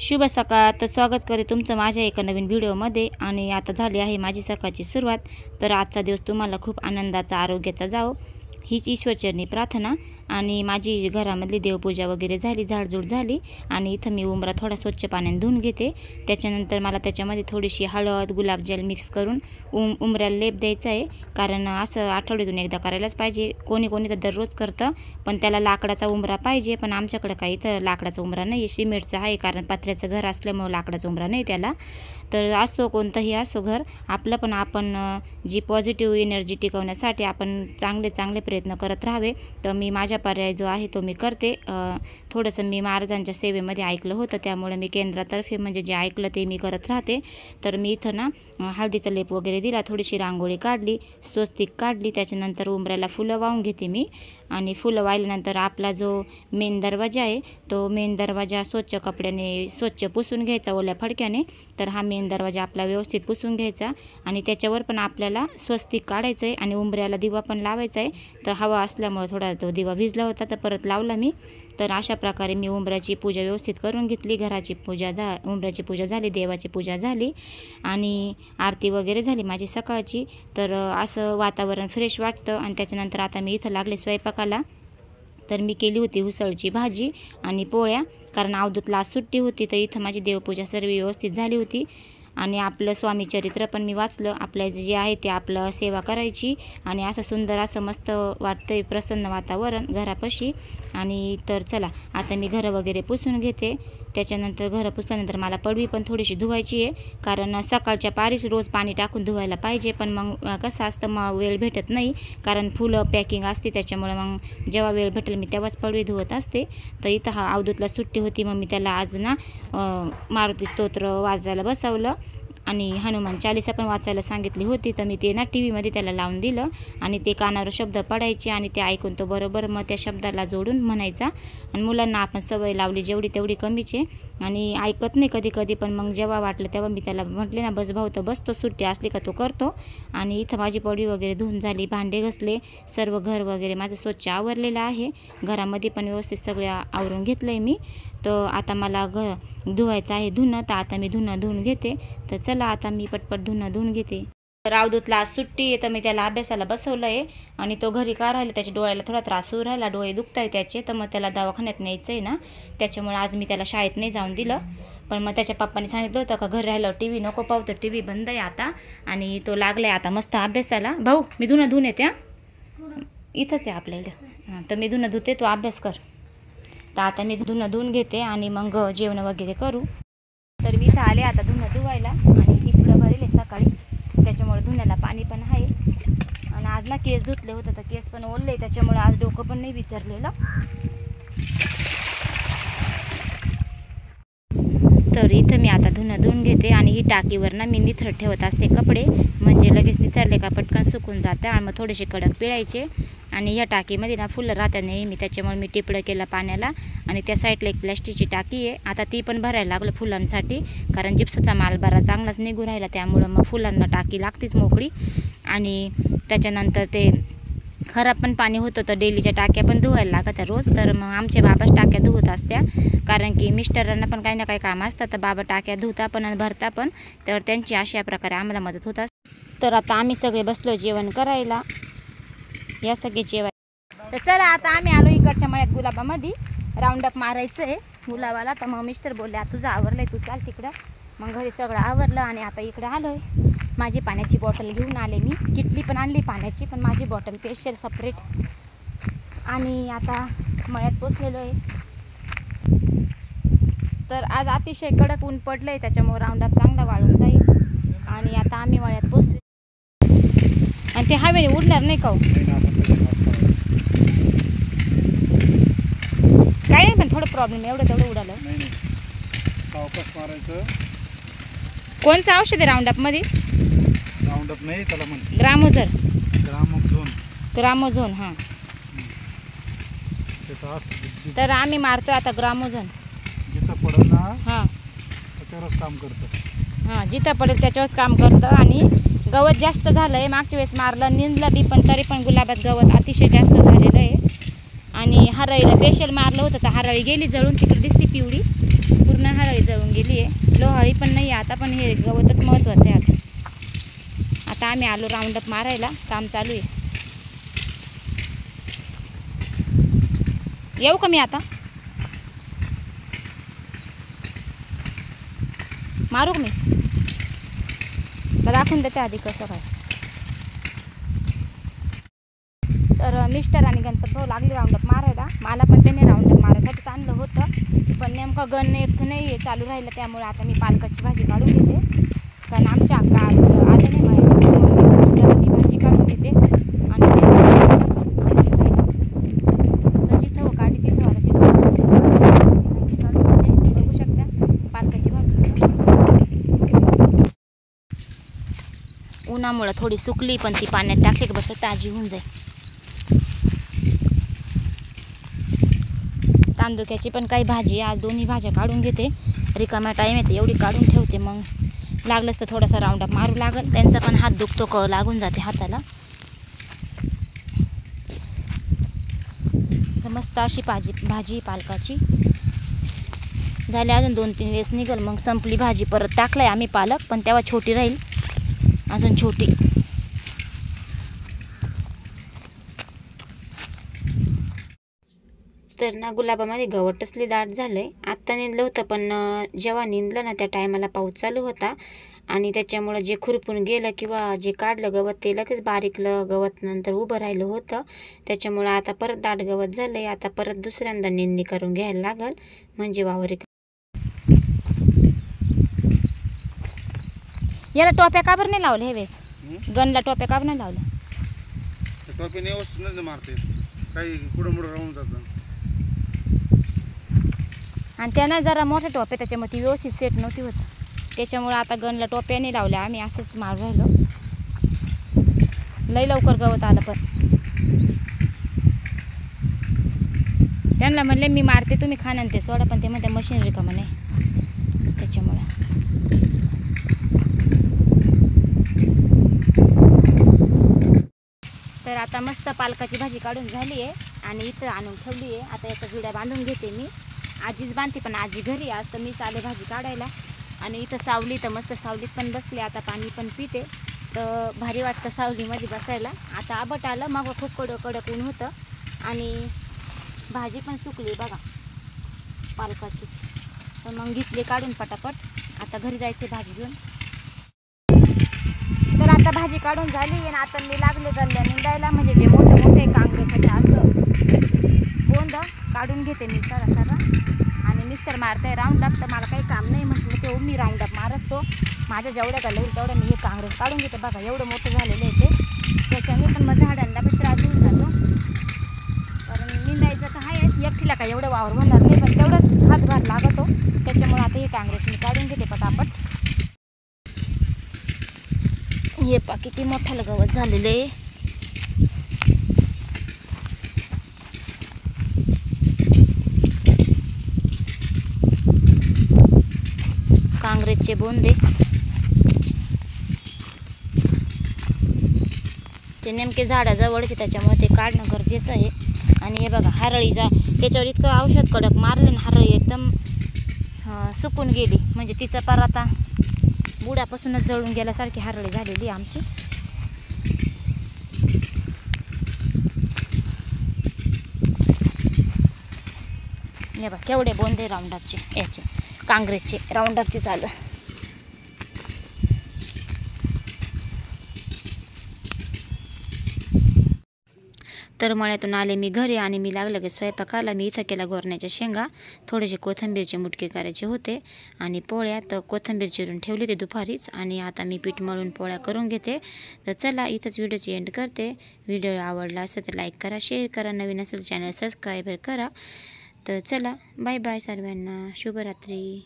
शुभ सकाळ. तर स्वागत करते तुमचं माझ्या एका नवीन व्हिडिओमध्ये. आणि आता झाली आहे माझी सकाळची सुरुवात. तर आजचा दिवस तुम्हाला खूप आनंदाचा, आरोग्याचा जावो हीच ईश्वरचरणी प्रार्थना. आणि माझी घरामधली देवपूजा वगैरे झाली, झाडझूड झाली. आणि इथं मी उंबरा थोडा स्वच्छ पाण्याने धुवून घेते. त्याच्यानंतर मला त्याच्यामध्ये थोडीशी हळद, गुलाबजल मिक्स करून उंबऱ्याला लेप द्यायचा आहे. कारण असं आठवड्यातून एकदा करायलाच पाहिजे. कोणी कोणी तर दररोज करतं, पण त्याला लाकडाचा उंबरा पाहिजे. पण आमच्याकडे काही इथं लाकडाचा उंबरा नाही आहे, सिमेंटचा आहे. कारण पत्र्याचं घर असल्यामुळं लाकडाचा उंबरा नाही त्याला. तर असो कोणतंही असो घर आपलं, पण आपण जी पॉझिटिव्ह एनर्जी टिकवण्यासाठी आपण चांगले चांगले प्रयत्न करत राहावे. तर मी माझा पर्याय जो आहे तो मी करते. थोडंसं मी महाराजांच्या सेवेमध्ये ऐकलं होतं, त्यामुळे मी केंद्रातर्फे म्हणजे जे ऐकलं ते मी करत राहते. तर मी इथं ना हळदीचा लेप वगैरे दिला, थोडीशी रांगोळी काढली, स्वस्तिक काढली. त्याच्यानंतर उंबऱ्याला फुलं वाहून घेते मी. आणि फुलं वाहिल्यानंतर आपला जो मेन दरवाजा आहे तो मेन दरवाजा स्वच्छ कपड्याने स्वच्छ पुसून घ्यायचा, ओल्या फडक्याने. तर हा मेन दरवाजा आपला व्यवस्थित पुसून घ्यायचा. आणि त्याच्यावर पण आपल्याला स्वस्तिक काढायचं आहे आणि उंबऱ्याला दिवा पण लावायचा आहे. तर हवा असल्यामुळे थोडा तो दिवा भिजला होता, तर परत लावला मी. तर अशा प्रकारे मी उंबऱ्याची पूजा व्यवस्थित करून घेतली. घराची पूजा उंबऱ्याची पूजा झाली, देवाची पूजा झाली आणि आरती वगैरे झाली माझी सकाळची. तर असं वातावरण फ्रेश वाटतं. आणि त्याच्यानंतर आता मी इथं लागले स्वयंपाकाला. तर मी केली होती उसळची भाजी आणि पोळ्या, कारण अवधूतला आज सुट्टी होती. तर इथं माझी देवपूजा सर्व व्यवस्थित झाली होती. आणि आपलं स्वामीचरित्र पण मी वाचलं. आपलं जे आहे ते आपलं सेवा करायची. आणि असं सुंदर असं मस्त वाटतंय, प्रसन्न वातावरण घरापाशी. आणि तर चला आता मी घरं वगैरे पुसून घेते. त्याच्यानंतर घरं पुसल्यानंतर मला पडवी पण थोडीशी धुवायची आहे. कारण सकाळच्या पारीच रोज पाणी टाकून धुवायला पाहिजे. पण मग कसं असतं, मग वेळ भेटत नाही, कारण फुलं पॅकिंग असते. त्याच्यामुळे मग जेव्हा वेळ भेटेल मी तेव्हाच पडवी धुवत असते. तर इथं हा अवधूतला सुट्टी होती, मग मी त्याला आज ना मारुती स्तोत्र वाचायला बसवलं. आणि हनुमान चालीसा पण वाचायला सांगितली होती. तर मी ते ना टी व्हीमध्ये त्याला लावून दिलं. आणि ते कानावर शब्द पडायचे आणि ते ऐकून तो बरोबर मग त्या शब्दाला जोडून म्हणायचा. आणि मुलांना आपण सवय लावली जेवढी तेवढी कमीच आहे. आणि ऐकत नाही कधी कधी, पण मग जेव्हा वाटलं तेव्हा मी त्याला म्हटले ना, बस भाऊ, तर बसतो, सुट्टी असली का तो करतो. आणि इथं माझी पडवी वगैरे धुवून झाली, भांडे घसले, सर्व घर वगैरे माझं स्वच्छ आवरलेलं आहे. घरामध्ये पण व्यवस्थित सगळं आवरून घेतलं आहे मी. तर आता मला धुवायचं आहे धुणं. तर आता मी धुणं धुवून घेते. तर चला आता मी पटपट धुणं धुवून घेते. तर अवधूतला आज सुट्टी आहे, तर मी त्याला अभ्यासाला बसवलं आहे. आणि तो घरी का राहिला, त्याच्या डोळ्याला थोडा त्रास होऊ राहिला, डोळे दुखत आहे त्याचे. तर मग त्याला दवाखान्यात न्यायचं आहे ना, त्याच्यामुळे आज मी त्याला शाळेत नाही जाऊन दिलं. पण मग त्याच्या पप्पाने सांगितलं होतं का घरी राहिलं टी व्ही नको पाहू, तर टी व्ही बंद आहे आता. आणि तो लागला आहे आता मस्त अभ्यासाला. भाऊ, मी धुणं धुवून येते. इथंच आहे आपल्याला. तर मी धुणं धुते, तो अभ्यास कर. तर आता मी धुणं धुवून घेते आणि मग जेवण वगैरे करू. तर मी इथं आले आता धुणं धुवायला. आणि टिपलं भरेल आहे सकाळी, त्याच्यामुळे धुण्याला पाणी पण आहे. आणि आज ना केस धुतले होते, तर केस पण ओढले, त्याच्यामुळे आज डोकं पण नाही विसरलेलं. तर इथं मी आता धुणं धुवून घेते. आणि ही टाकीवर ना मी निथरत ठेवत असते कपडे, म्हणजे लगेच निथरले का पटकन सुकून जाते. आणि मग थोडेसे कडक पिळायचे. आणि या टाकीमध्ये ना फुलं राहतात नेहमी, त्याच्यामुळे मी टिपळं केलं पाण्याला. आणि त्या साईडला एक प्लॅस्टिकची टाकी आहे, आता ती पण भरायला लागलं फुलांसाठी. कारण जिप्सचा माल बरा चांगलाच निघू राहिला, त्यामुळं मग फुलांना टाकी लागतेच मोकळी. आणि त्याच्यानंतर ते खराब पण पाणी होतं, तर डेलीच्या टाक्या पण धुवायला लागतात रोज. तर मग आमचे बाबाच टाक्या धुवत असत्या, कारण की मिस्टरांना पण काही ना काही कामं असतात. तर बाबा टाक्या धुता पण आणि भरता पण, तर त्यांची अशा प्रकारे आम्हाला मदत होत असते. तर आता आम्ही सगळे बसलो जेवण करायला. या सगळे जेवाय. तर चला आता आम्ही आलो इकडच्या मळ्यात गुलाबामध्ये. राऊंडअप मारायचं आहे गुलाबाला. तर मग मिस्टर बोलले आता तुझं आवरलं आहे, तू चाल तिकडं. मग घरी सगळं आवरलं आणि आता इकडं आलो आहे. माझी पाण्याची बॉटल घेऊन आले मी, किटली पण आणली पाण्याची, पण माझी बॉटल स्पेशल सपरेट. आणि आता मळ्यात पोचलेलो आहे. तर आज अतिशय कडक ऊन पडलं आहे, त्याच्यामुळे राऊंडअप चांगला वाळून जाईल. आणि आता आम्ही मळ्यात पोचले. आणि ते हवेने उडणार नाही का? काय नाही, पण थोडं प्रॉब्लेम, एवढं तेवढं उडालं. मारायचं. कोणचं औषध आहे राऊंडअपमध्ये? राऊंडअप नाही त्याला म्हणते, ग्रामोझोन. हां, तर आम्ही मारतो आता ग्रामोझोन. जिथं पडेल ना हां, त्याच्यावरच काम करतं. हां, जिथं पडेल त्याच्यावरच काम करतं. आणि गवत जास्त झालं आहे, मागच्या वेळेस मारलं, निंदलं बी, पण तरी पण गुलाबात गवत अतिशय जास्त झालेलं आहे. आणि हरळीला स्पेशल मारलं होतं तर हरळी गेली जळून, तिकडे दिसते पिवळी, पूर्ण हरळी जळून गेली आहे. लोहळी पण नाही आता, पण हे गवतच महत्त्वाचं आहे. आता आम्ही आलो राऊंडअप मारायला, काम चालू आहे. येऊ का मी आता? मारू का मी? तर दाखवून देते आधी कसं काय. तर मिस्टर आणि गणपत भाऊ लागले राऊंडअप मारायला. मला पण त्यांनी राऊंडअप मारायसाठी आणलं होतं, पण नेमकं गण एक नाही चालू राहिलं, त्यामुळे आता मी पालकाची भाजी काढून घेते. कारण आमच्या अक्का आज आले नाही मला, ती भाजी काढून घेते आणि तर जिथं काढली तिथं आता जिथं काढून घेते. बघू शकता पालकाची भाजी उन्हामुळं थोडी सुकली, पण ती पाण्यात टाकली की बस ताजी होऊन जाईल. तांदुक्याची पण काही भाजी, आज दोन्ही भाज्या काढून घेते. रिकामा टाईम येते एवढी काढून ठेवते, मग लागलंच तर थोडासा राऊंडअप मारू लागल. त्यांचा पण हात दुखतो, क लागून जाते हाताला. तर मस्त अशी भाजी पालकाची झाली. अजून 2-3 वेळेस निघल, मग संपली भाजी. परत टाकलाय आम्ही पालक, पण तेव्हा छोटी राहील, अजून छोटी. तर ना गुलाबामध्ये गवत असली दाट झालं आहे. आत्ता निंदलं होतं, पण जेव्हा निंदलं ना त्या टायमाला पाऊस चालू होता आणि त्याच्यामुळं जे खुरपून गेलं किंवा जे काढलं गवत ते लगेच बारीकलं गवत नंतर उभं राहिलं होतं. त्याच्यामुळं आता परत दाट गवत झालं आहे. आता परत दुसऱ्यांदा निंदणी करून घ्यायला लागल, म्हणजे वावर. याला टोप्या का बरं नाही लावल्या हे वेळेस? गनला टोप्या का बरं नाही लावल्या? टोप्याने व्यवस्थित नाही मारते, काही पुढं मुडं राहून जातं. आणि त्यांना जरा मोठे टोपे, त्याच्यामुळे ती व्यवस्थित सेट नव्हती होत. त्याच्यामुळे आता गनला टोप्याने लावल्या, आम्ही असंच मारू राहिलो. लई लवकर गवत आलं, पण त्यांना म्हणले मी मारते तुम्ही खाणं ते सोडा, पण ते म्हणते मशीन रिकामं नाही, त्याच्यामुळं. तर आता मस्त पालकाची भाजी काढून झाली आहे आणि इथं आणून ठेवली आहे. आता याचा जुड्या बांधून घेते मी. आजीच बांधते, पण आजी घरी आज तर मीच आले भाजी काढायला. आणि इथं सावली, तर मस्त सावलीत पण बसले. आता पाणी पण पिते, तर भारी वाटतं सावलीमध्ये बसायला. आता आबट आलं, मग खूप कडक ऊन होतं आणि भाजी पण सुकली बघा पालकाची. तर मग घेतली काढून पटापट. आता घरी जायचे भाजी घेऊन. तर आता भाजी काढून झाली आणि आता मी लागले गल्ल्या निंदायला, म्हणजे जे मोठे कांग्रेसाचे असं बोंद काढून घेते मी सरा. आणि मिस्टर मारताय राऊंडअप, तर मला काही काम नाही म्हटलं तेव्हा मी राऊंडअप मारतो. माझ्या जेवढ्या गल्ल्या होईल तेवढं मी हे काँग्रेस काढून घेते. बघा एवढं मोठं झालेलं आहे ते, त्याच्याने पण मग झाडांना पण त्रास होऊन जातो. कारण निंदायचं तर आहे, एकटीला काय एवढं वावर होणार नाही, पण तेवढंच हातभार लागतो. त्याच्यामुळे आता हे काँग्रेस मी काढून घेते पटापट. हे पा किती मोठं गवत झालेलं आहे. काँग्रेसचे बोंदे ते नेमके झाडाजवळचे, त्याच्यामुळे ते काढणं गरजेचं आहे. आणि हे बघा हरळीचा, त्याच्यावर इतकं औषध कडक मारलं ना, हरळी एकदम सुकून गेली, म्हणजे तिचा पार आता बुडापासूनच जळून गेल्यासारखी हरळी झालेली आमची. हे बघा केवढे बोंदे राऊंडअपचे, याचे काँग्रेसचे राऊंडअपचे चालू. तर मळ्यातून आले मी घरी आणि मी लागलं की स्वयंपाकाला. मी इथं केला गोरण्याच्या शेंगा, थोडेसे कोथिंबीरचे मुटके करायचे होते आणि पोळ्या. तर कोथिंबीर चिरून ठेवली ते दुपारीच आणि आता मी पीठ मळून पोळ्या करून घेते. तर चला इथंच व्हिडिओची एंड करते. व्हिडिओ आवडला असेल तर लाईक करा, शेअर करा, नवीन असेल चॅनल सबस्क्राईब करा. तर चला बाय बाय सर्वांना, शुभरात्री.